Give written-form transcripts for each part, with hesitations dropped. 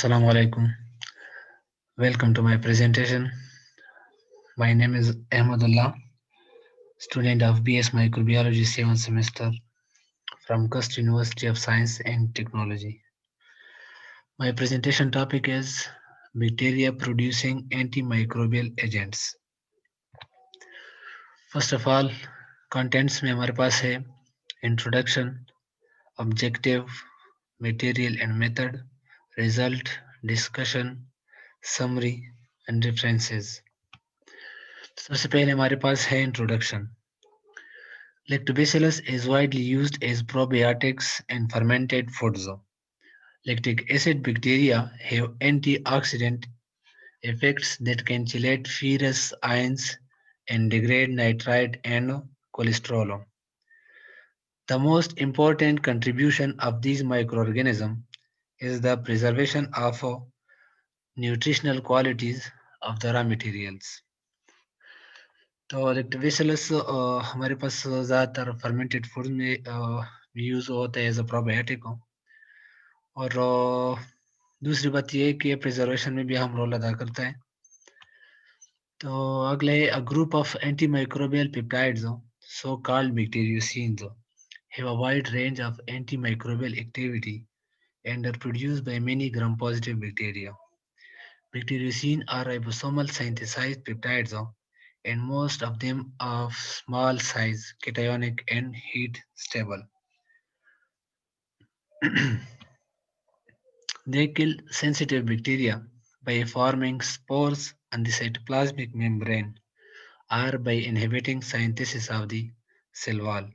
Assalamu alaikum. Welcome to my presentation. My name is Ahmadullah, student of BS Microbiology 7th semester from Cust University of Science and Technology. My presentation topic is bacteria producing antimicrobial agents. First of all, contents में हमारे पास है introduction, objective, material and method, result, discussion, summary and references. सबसे पहले हमारे पास है introduction. Lactobacillus is widely used as probiotics and fermented foods. Lactic acid bacteria have antioxidant effects that can chelate ferrous ions and degrade nitrite and cholesterol. The most important contribution of these microorganisms is the preservation of nutritional qualities of the raw materials. तो lactobacillus हमारे पास ज़्यादातर fermented food में use होता है as a probiotic और दूसरी बात ये है कि प्रिजर्वेशन में भी अहम रोल अदा करता है तो अगले a group of antimicrobial peptides so called bacteriocins have a wide range of antimicrobial activity and are produced by many gram-positive bacteria. Bacteriocins are ribosomal synthesized peptides and most of them of small size, cationic and heat stable. They kill sensitive bacteria by forming spores on the cytoplasmic membrane or by inhibiting synthesis of the cell wall.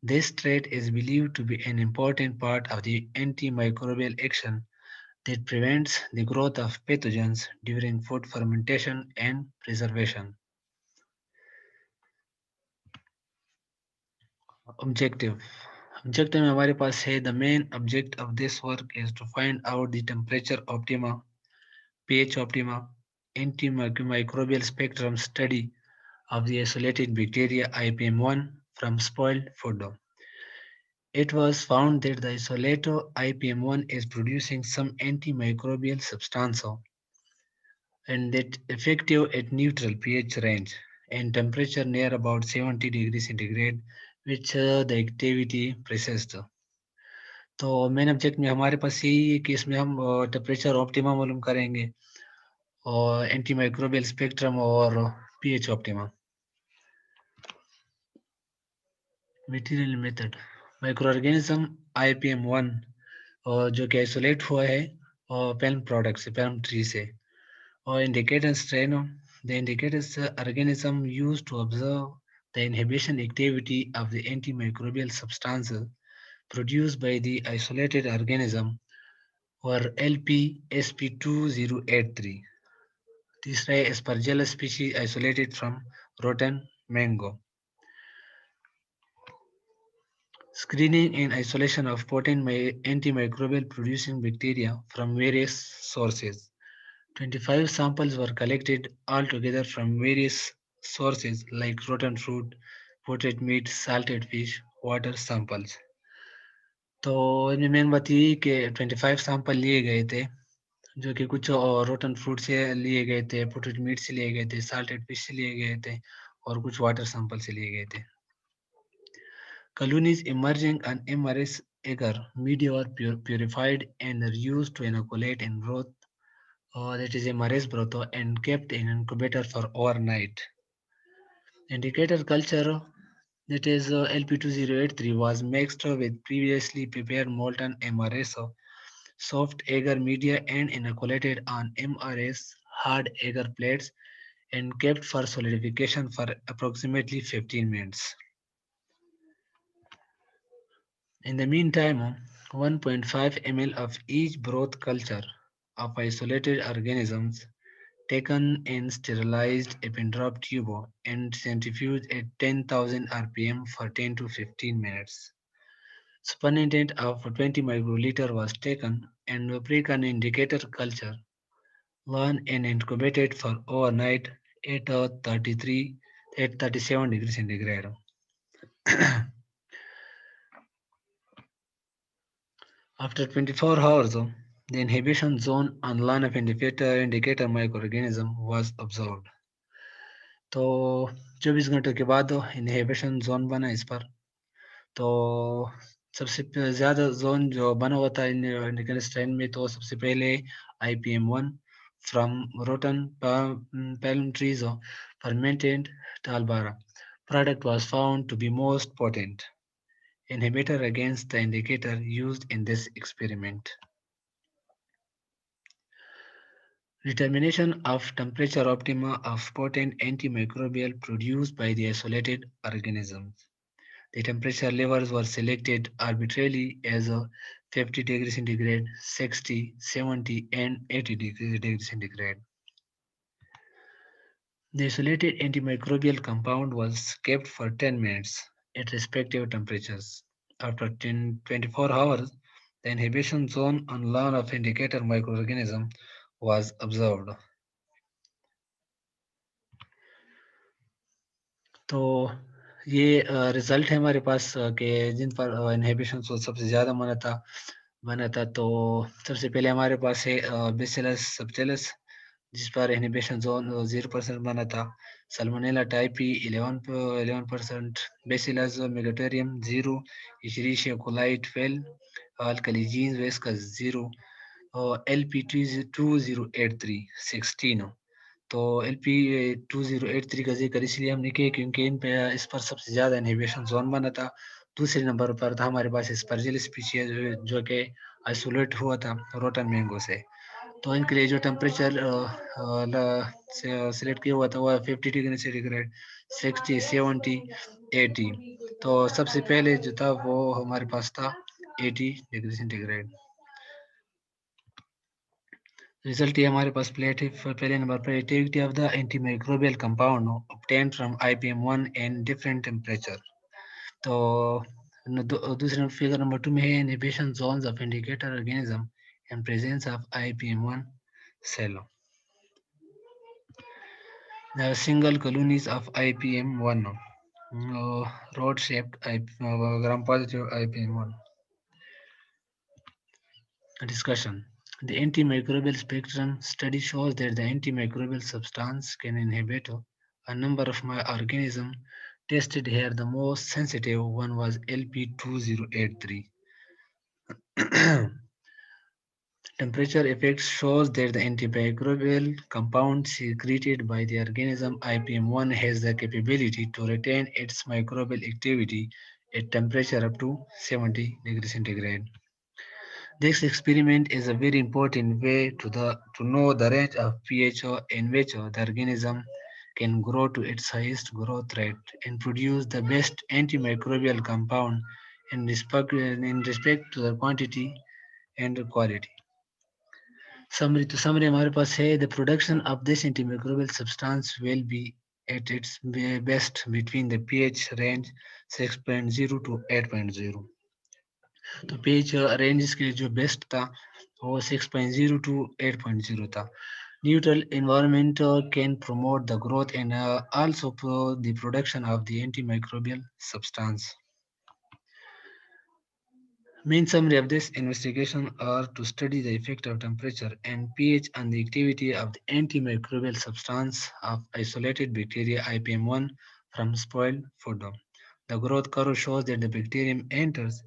This trait is believed to be an important part of the antimicrobial action that prevents the growth of pathogens during food fermentation and preservation. Objective. Objective में हमारे पास है the main object of this work is to find out the temperature optima, pH optima, antimicrobial spectrum study of the isolated bacteria IPM1 from spoiled food. It was found that the isolator IPM1 is producing some antimicrobial substance and that effective at neutral pH range and temperature near about 70 degrees centigrade which the activity persist. तो main object में हमारे पास यही है कि इसमें हम temperature optima मालूम करेंगे और एंटी माइक्रोबियल स्पेक्ट्रम और pH optima. Material method microorganism IPM1 और जो कि आइसोलेट हुआ है और पैल्म प्रोडक्ट से पैल्म ट्री से और indicator strain the indicators organism used to observe the inhibition activity of the antimicrobial substances produced by the isolated organism were LP-SP2083. तीसरा है Aspergillus species isolated from rotten mango. Screening and isolation of potent antimicrobial producing bacteria from various sources. 25 samples were collected altogether from various sources like rotten fruit, potted meat, salted fish, water samples. तो इनमें main बात ये कि 25 sample लिए गए थे जो कि कुछ रोटन फ्रूट से लिए गए थे, पोटेड मीट से लिए गए थे, साल्टेड फिश से लिए गए थे और कुछ वाटर सैंपल से लिए गए थे. Colonies emerging on MRS agar media are purified and are used to inoculate in broth, that is MRS broth, and kept in incubator for overnight. Indicator culture, that is LP2083, was mixed with previously prepared molten MRS, soft agar media, and inoculated on MRS hard agar plates and kept for solidification for approximately 15 minutes. In the meantime, 1.5 ml of each broth culture of isolated organisms taken in sterilized Eppendorf tube and centrifuged at 10,000 rpm for 10 to 15 minutes. Spugnidant of 20 microliter was taken and pre-con indicator culture learned and incubated for overnight at 37 degrees centigrade. After 24 hours, The inhibition zone on line of indicator microorganism was observed. तो 24 घंटों के बाद inhibition zone बना इस पर। तो सबसे ज़्यादा जोन जो बना हुआ था निकल स्ट्रेन में, तो सबसे पहले IPM1 from rotten palm trees or fermented talbara product was found to be most potent inhibitor against the indicator used in this experiment. Determination of temperature optima of potent antimicrobial produced by the isolated organisms. The temperature levels were selected arbitrarily as a 50 degrees centigrade, 60, 70, and 80 degrees centigrade. The isolated antimicrobial compound was kept for 10 minutes at respective temperatures. After 24 hours, the inhibition zone on lawn of indicator microorganism was observed. तो ये result है हमारे पास कि जिन पर inhibition सबसे ज़्यादा बना था। तो सबसे पहले हमारे पास है बेसिलस सबटिलिस, जिस पर इनहिबिशन जोन 0% बना था। सल्मोनेला टाइपी 11%, बेसिलस मेगाटेरियम 0, इशरिशिया कोलाई 12, अल्कलीजीन्स वेस्कस 0, और LP 2083 16। तो LP 2083 का जिक्र इसलिए हमने किया क्योंकि इस पर सबसे ज़्यादा इनहिबिशन जोन बना था। दूसरे नंबर पर था हमारे पास स्पर्जिल स्पीशीज, जो कि आइसोलेट हुआ था रोटन मैंगो से। तो इनके लिए जो टेम्परेचर सिलेक्ट किया हुआ था वो 50 डिग्री सेंटीग्रेड, 60, 70, 80। तो सबसे पहले जो था वो हमारे पास था 80 डिग्री सेंटीग्रेड। रिजल्ट ये हमारे पास पहले नंबर पर activity of the antimicrobial compound obtained from IPM1 and different temperature। तो दूसरे फिगर नंबर 2 में है inhibition zones of indicator organism and presence of IPM1 cell. The single colonies of IPM1, rod-shaped gram-positive IPM1. Discussion. The antimicrobial spectrum study shows that the antimicrobial substance can inhibit a number of organisms. Tested here, the most sensitive one was LP2083. Temperature effects shows that the antimicrobial compound secreted by the organism IPM1 has the capability to retain its microbial activity at temperature up to 70 degrees centigrade. This experiment is a very important way to know the range of pH in which the organism can grow to its highest growth rate and produce the best antimicrobial compound in respect to the quantity and quality. Summary हमारे पास है the production of this antimicrobial substance will be at its best between the pH range 6.0 to 8.0। तो pH range इसके लिए जो best था वो 6.0 to 8.0 था। Neutral environment can promote the growth and also the production of the antimicrobial substance. Main summary of this investigation are to study the effect of temperature and pH on the activity of the antimicrobial substance of isolated bacteria IPM1 from spoiled food. The growth curve shows that the bacterium enters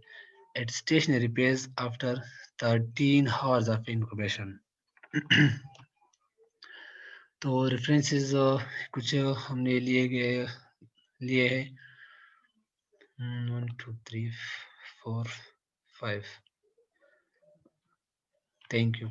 at stationary pace after 13 hours of incubation. तो references कुछ हमने लिए हैं 1 2 3 4 5। Thank you.